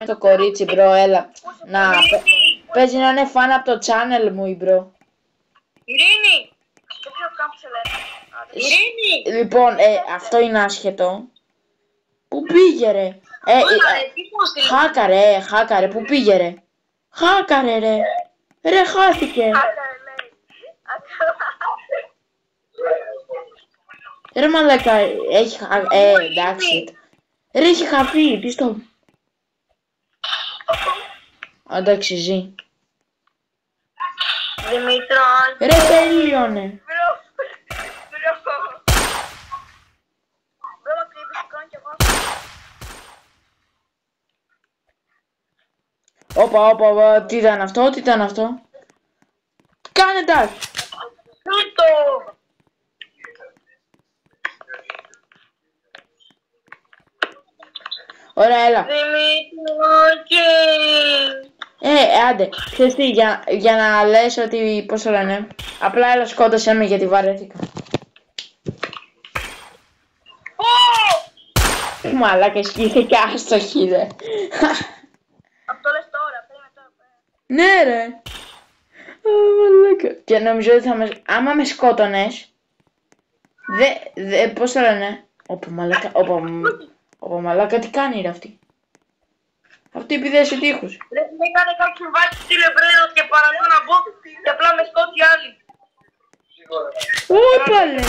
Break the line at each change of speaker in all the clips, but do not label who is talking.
Το κορίτσι, μπρο, έλα. Να, παίζει να είναι φαν από το channel μου, η μπρο.
Ειρήνη! Ειρήνη!
Λοιπόν, αυτό είναι άσχετο. Πού πήγε ρε? Χάκαρε, πού πήγε ρε? Χάκαρε ρε. Ρε, χάθηκε. Ρε μαλάκα, έχει εντάξει. Ρε, έχει χαθεί, τι στο... Εντάξει, ζει.
Δημήτρος.
Ρε, τελείωνε. Όπα, τι ήταν αυτό, Κάνε τάκ.
Τούτο.
Ωραία, έλα.
Δημήτρη.
Άντε, ξέρεις τι, για να λες ότι, πώς το λένε, απλά έλα σκότωσέ με γιατί βαρέθηκα. Μαλάκα, σκύθηκε άστοχη ρε.
Αυτό λες τώρα, πρέπει τώρα.
Ναι ρε. Μαλάκα. Και νομίζω ότι άμα με σκότωνες, πώς το λένε, όπα μαλάκα, τι κάνει ρε αυτή. Αυτή επιδέσει τείχους.
Δεν έκανε κάποιο βάζει στη λεμπρέδο και παραλίγο να μπω και απλά με σκότει άλλη.
Όπα λε.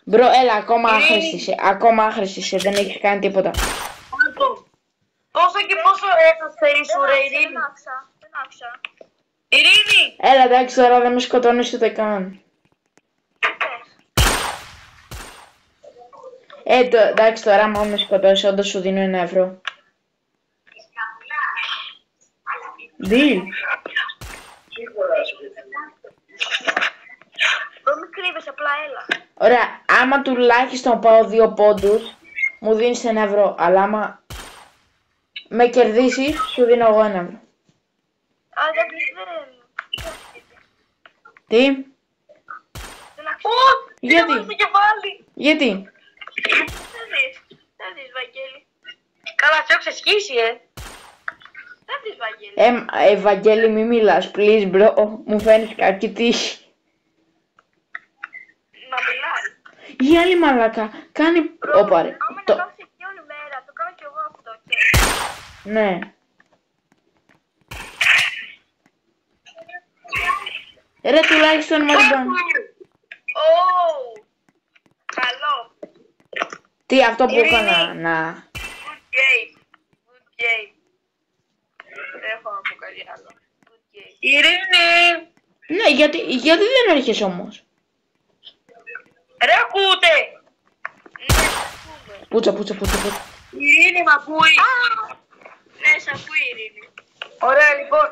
Μπρο, έλα, ακόμα άχρηστη είσαι, δεν έχεις κάνει τίποτα.
Πόσο και πόσο έχαστερή σου ρε Ειρήνη. Δεν άκουσα. Ειρήνη!
Έλα, εντάξει, τώρα δεν με σκοτώνεις ούτε καν. Εντάξει, τώρα άμα με σκοτώσεις, όντως σου δίνω 1 ευρώ. Deal.
Δεν με κρύβεις, απλά έλα.
Ωραία, άμα τουλάχιστον πάω 2 πόντους, μου δίνεις 1 ευρώ. Αλλά άμα με κερδίσεις, σου δίνω εγώ 1 ευρώ. Τι? Γιατί? Γιατί?
Δεν δεις, Βαγγέλη. Καλά, σε έχω ξεσκίσει, Δεν δεις, Βαγγέλη.
Βαγγέλη, μη μιλάς, please, bro. Μου φαίνεις κακή τύχη.
Να μιλάει.
Η άλλη μαλάκα κάνει... Όπα ρε.
Άμα να κάθεσαι εκεί όλη μέρα, το κάνω κι εγώ αυτό,
Ναι. Ρε, τουλάχιστον μαριμπάν.
Καλό.
Τι, αυτό που έκανα, να...
Good game. Good game. Δεν έχω να πω κάτι άλλο. Good game. Ειρήνη!
Ναι, γιατί δεν έρχεσαι όμως.
Ρε ακούτε! Ναι,
Πούτσα.
η Ειρήνη μ' ακούει. Ναι, σ' ακούει η Ειρήνη. Ωραία, λοιπόν,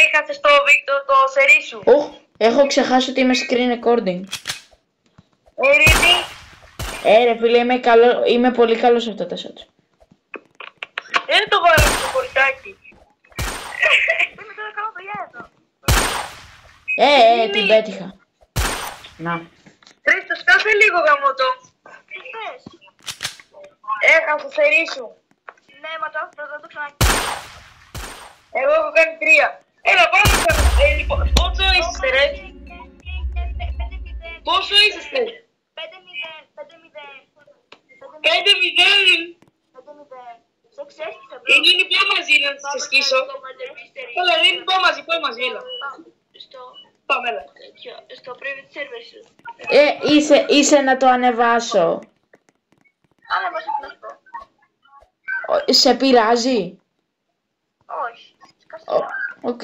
είχατε στο Βίκτορ το σερί σου.
Έχω ξεχάσει ότι είμαι screen recording.
Ειρήνη.
Ρε φίλε, είμαι πολύ καλός σε αυτά τα shots.
Δεν το βάλω στο κοριτάκι. Είμαι τώρα κάνω δουλειά εδώ.
Την πέτυχα. Να.
Χρήστος, κάσε λίγο γαμώτο. Τι θες? Έχασα το σερί σου. Ναι, μα το έχω το ξανά. Εγώ έχω κάνει 3. Έλα, πάμε. Λοιπόν, πόσο είσαστε ρε? Πόσο είσαστε? 5-0. 5-0. Σε ξέστησα, μπρο. Ειρήνη, πάω μαζί να σε σκίσω. Έλα, Ειρήνη, πάω μαζί, έλα. Πάμε, έλα. Στο private server σου.
Είσαι να το ανεβάσω.
Ανεβάσω αυτό.
Σε πειράζει?
Όχι.
Οκ.